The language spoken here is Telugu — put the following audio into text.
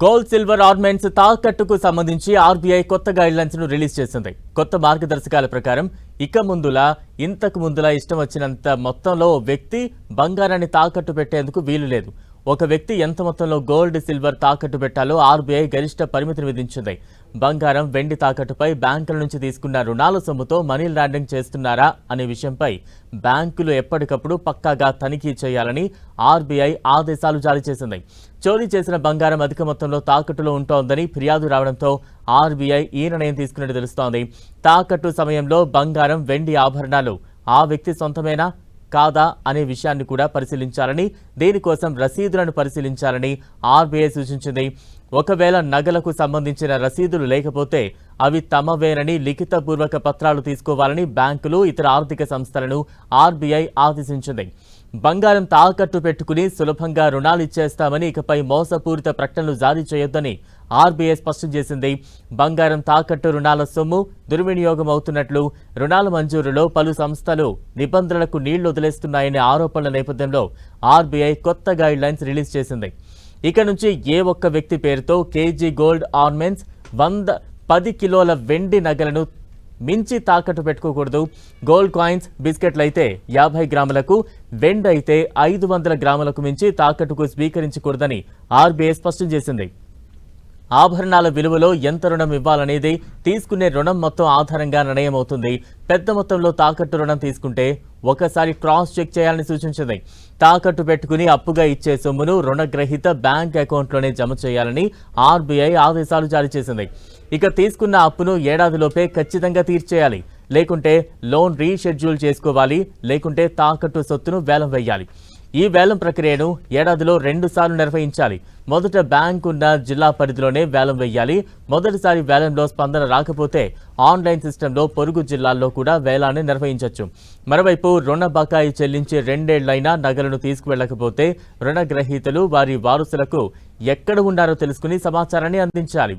గోల్డ్ సిల్వర్ ఆర్నమెంట్స్ తాకట్టుకు సంబంధించి ఆర్బీఐ కొత్త గైడ్లైన్స్ ను రిలీజ్ చేసింది. కొత్త మార్గదర్శకాల ప్రకారం ఇంతకు ముందులా ఇష్టం వచ్చినంత మొత్తంలో వ్యక్తి బంగారాన్ని తాకట్టు పెట్టేందుకు వీలు లేదు. ఒక వ్యక్తి ఎంత మొత్తంలో గోల్డ్ సిల్వర్ తాకట్టు పెట్టాలో ఆర్బీఐ గరిష్ట పరిమితిని విధించింది. బంగారం వెండి తాకట్టుపై బ్యాంకుల నుంచి తీసుకున్న రుణాల సొమ్ముతో మనీ లాండరింగ్ చేస్తున్నారా అనే విషయంపై బ్యాంకులు ఎప్పటికప్పుడు పక్కాగా తనిఖీ చేయాలని ఆర్బీఐ ఆదేశాలు జారీ చేసింది. చోరీ చేసిన బంగారం అధిక మొత్తంలో తాకట్టులో ఉంటోందని ఫిర్యాదు రావడంతో ఆర్బీఐ ఈ నిర్ణయం తీసుకున్నట్టు తెలుస్తోంది. తాకట్టు సమయంలో బంగారం వెండి ఆభరణాలు ఆ వ్యక్తి సొంతమేనా కాదా అనే విషయాన్ని కూడా పరిశీలించాలని, దీనికోసం రసీదులను పరిశీలించాలని ఆర్బీఐ సూచించింది. ఒకవేళ నగలకు సంబంధించిన రసీదులు లేకపోతే అవి తమవేనని లిఖితపూర్వక పత్రాలు తీసుకోవాలని బ్యాంకులు, ఇతర ఆర్థిక సంస్థలను ఆర్బీఐ ఆదేశించింది. బంగారం తాకట్టు పెట్టుకుని సులభంగా రుణాలు ఇచ్చేస్తామని, ఇకపై మోసపూరిత ప్రకటనలు జారీ చేయొద్దని ఆర్బీఐ స్పష్టం చేసింది. బంగారం తాకట్టు రుణాల సొమ్ము దుర్వినియోగం అవుతున్నట్లు, రుణాల మంజూరులో పలు సంస్థలు నిబంధనలకు నీళ్లు వదిలేస్తున్నాయనే ఆరోపణల నేపథ్యంలో ఆర్బీఐ కొత్త గైడ్ లైన్స్ రిలీజ్ చేసింది. ఇక నుంచి ఏ ఒక్క వ్యక్తి పేరుతో కేజీ గోల్డ్ ఆర్నమెంట్స్ 10 కిలోల వెండి నగలను మించి తాకట్టు పెట్టుకోకూడదు. గోల్డ్ కాయిన్స్, బిస్కెట్లు అయితే 50 గ్రాములకు, వెండి అయితే 500 గ్రాములకు మించి తాకట్టుకు స్వీకరించకూడదని ఆర్బీఐ స్పష్టం చేసింది. ఆభరణాల విలువలో ఎంత రుణం ఇవ్వాలనేది తీసుకునే రుణం మొత్తం ఆధారంగా నిర్ణయం అవుతుంది. పెద్ద మొత్తంలో తాకట్టు రుణం తీసుకుంటే ఒకసారి క్రాస్ చెక్ చేయాలని సూచించింది. తాకట్టు పెట్టుకుని అప్పుగా ఇచ్చే సొమ్మును రుణగ్రహీత బ్యాంక్ అకౌంట్లోనే జమ చేయాలని ఆర్బీఐ ఆదేశాలు జారీ చేసింది. ఇక తీసుకున్న అప్పును ఏడాదిలోపే ఖచ్చితంగా తీర్చేయాలి, లేకుంటే లోన్ రీషెడ్యూల్ చేసుకోవాలి, లేకుంటే తాకట్టు సొత్తును వేలం వేయాలి. ఈ వేలం ప్రక్రియను ఏడాదిలో 2 సార్లు నిర్వహించాలి. మొదట బ్యాంక్ ఉన్న జిల్లా పరిధిలోనే వేలం వేయాలి. మొదటిసారి వేలంలో స్పందన రాకపోతే ఆన్లైన్ సిస్టంలో పొరుగు జిల్లాల్లో కూడా వేలాన్ని నిర్వహించవచ్చు. మరోవైపు రుణ బకాయి చెల్లించి 2 ఏళ్లైనా నగలను తీసుకువెళ్లకపోతే రుణగ్రహీతలు వారి వారసులకు ఎక్కడ ఉన్నారో తెలుసుకుని సమాచారాన్ని అందించాలి.